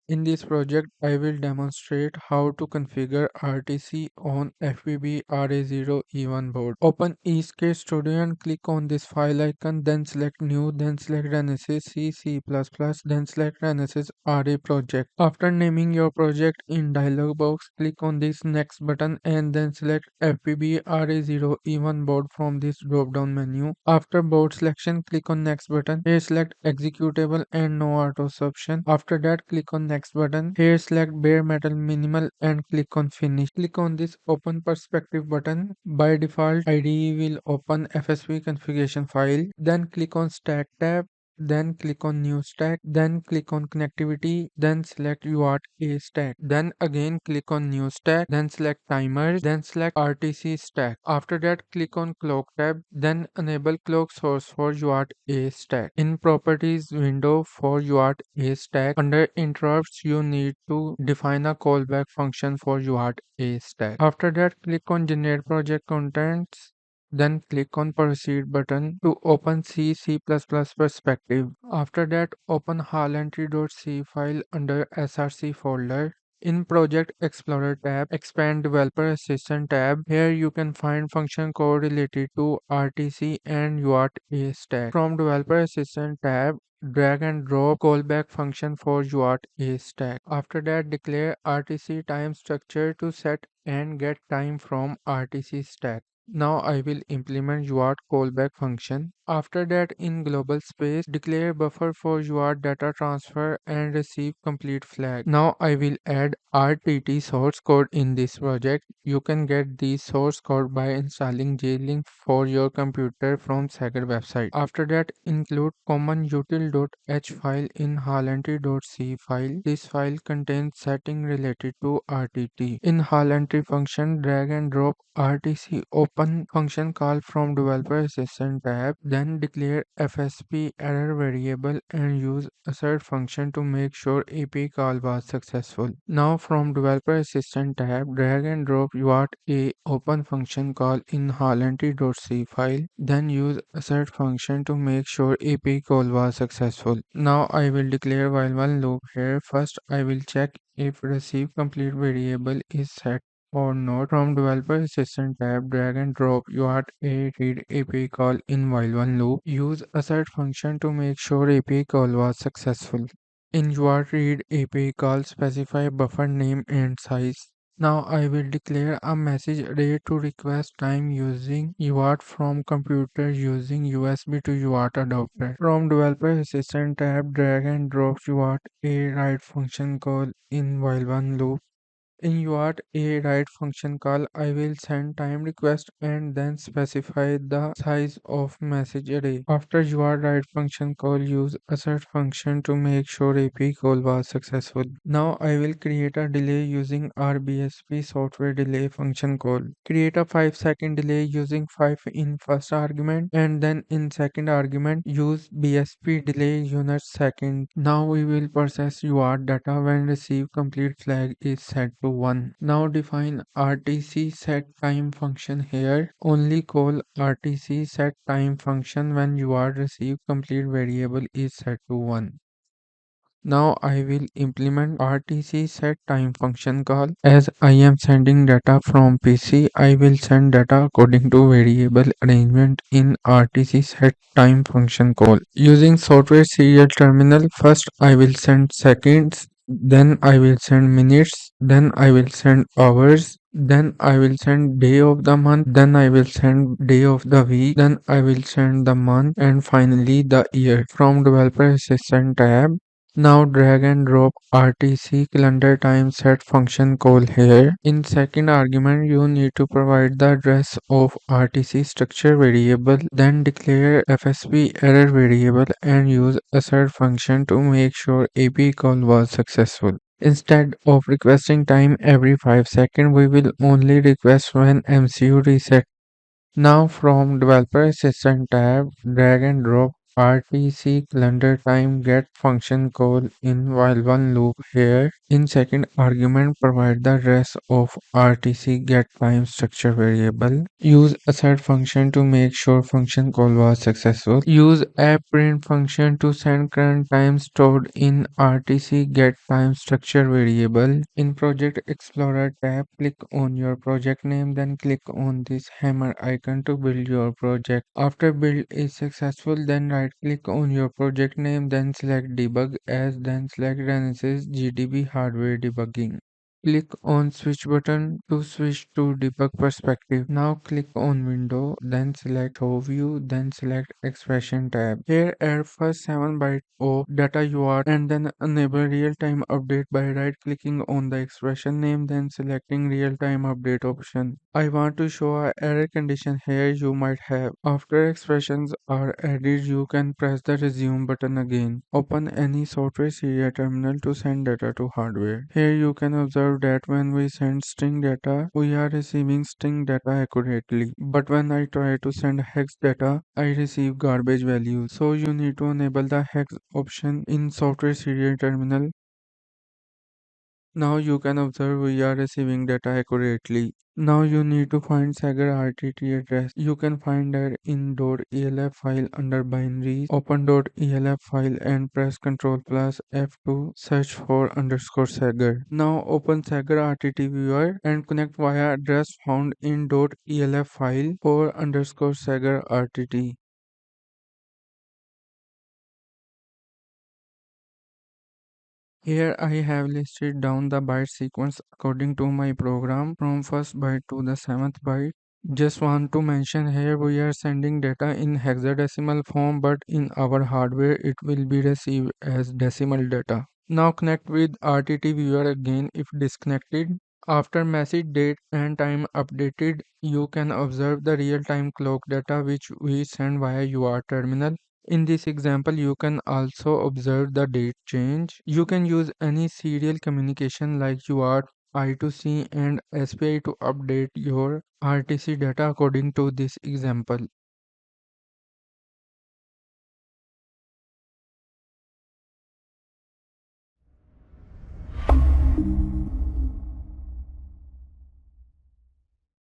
In this project, I will demonstrate how to configure RTC on FPB-RA0E1 board. Open Esc Studio and click on this file icon, then select New, then select Renesas C++, then select Renesas RA project. After naming your project in dialog box, click on this Next button and then select FPB-RA0E1 board from this drop-down menu. After board selection, click on Next button. Here select Executable and No Autos option. After that, click on Next button. Here select Bare Metal Minimal and click on Finish. Click on this Open Perspective button. By default, IDE will open FSP configuration file. Then click on Stack tab. Then click on New Stack, then click on Connectivity, then select UART A stack. Then again click on New Stack, then select Timers, then select RTC stack. After that, click on Clock tab, then enable clock source for UART A stack. In Properties window for UART A stack, under Interrupts, you need to define a callback function for UART A stack. After that, click on Generate Project Contents. Then click on Proceed button to open C++ perspective. After that, open HALentry.c file under src folder. In Project Explorer tab, expand Developer Assistant tab. Here you can find function code related to RTC and UART A stack. From Developer Assistant tab, drag and drop callback function for UART A stack. After that, declare RTC time structure to set and get time from RTC stack. Now I will implement UART callback function. After that, in global space, declare buffer for UART data transfer and receive complete flag. Now I will add RTT source code in this project. You can get the source code by installing JLink for your computer from Sagar website. After that, include common util.h file in halentry.c file. This file contains setting related to RTT. In halentry function, drag and drop RTC open function call from Developer Assistant tab. Then declare FSP error variable and use assert function to make sure API call was successful. Now from Developer Assistant tab, drag and drop UART A open function call in halentry.c file. Then use assert function to make sure API call was successful. Now I will declare while loop here. First I will check if receive complete variable is set or not. From Developer Assistant tab, drag and drop UART A read API call in while loop. Use assert function to make sure API call was successful. In UART read API call, specify buffer name and size. Now I will declare a message array to request time using UART from computer using USB to UART adapter. From Developer Assistant tab, drag and drop UART A write function call in while loop. In UART A write function call, I will send time request and then specify the size of message array. After UART write function call, use assert function to make sure API call was successful. Now I will create a delay using RBSP software delay function call. Create a 5-second delay using 5 in first argument and then in second argument use BSP delay units second. Now we will process UART data when receive complete flag is set to 1. Now define RTC set time function here. Only call RTC set time function when UART receive complete variable is set to 1. Now I will implement RTC set time function call. As I am sending data from PC, I will send data according to variable arrangement in RTC set time function call. Using software serial terminal, first I will send seconds, then I will send minutes, then I will send hours, then I will send day of the month, then I will send day of the week, then I will send the month, and finally the year. From Developer Assistant tab, now drag and drop RTC calendar time set function call here. In second argument, you need to provide the address of RTC structure variable, then declare FSP error variable and use assert function to make sure API call was successful. Instead of requesting time every 5 seconds, we will only request when MCU reset. Now from Developer Assistant tab, drag and drop RTC calendar time get function call in while one loop here. In second argument provide the rest of RTC get time structure variable. Use asset function to make sure function call was successful. Use app print function to send current time stored in RTC get time structure variable. In Project Explorer tab, click on your project name, then click on this hammer icon to build your project. After build is successful, then right click on your project name, then select debug as, then select Renesas GDB hardware debugging. Click on switch button to switch to debug perspective. Now click on window, then select show view, then select expression tab. Here add first 7 bytes of data UART and then enable real-time update by right clicking on the expression name, then selecting real-time update option. I want to show a error condition here you might have. After expressions are added, you can press the resume button again. Open any software serial terminal to send data to hardware. Here you can observe that when we send string data, we are receiving string data accurately. But when I try to send hex data, I receive garbage values. So you need to enable the hex option in software serial terminal. Now you can observe we are receiving data accurately. Now you need to find Sagar RTT address. You can find that in .elf file under binaries. Open .elf file and press Ctrl plus F to search for underscore Sagar. Now open Sagar RTT viewer and connect via address found in .elf file for underscore Sagar RTT. Here I have listed down the byte sequence according to my program from first byte to the 7th byte. Just want to mention here we are sending data in hexadecimal form, but in our hardware it will be received as decimal data. Now connect with RTT viewer again if disconnected. After message date and time updated, you can observe the real-time clock data which we send via UART terminal. In this example, you can also observe the date change. You can use any serial communication like UART, I2C and SPI to update your RTC data according to this example.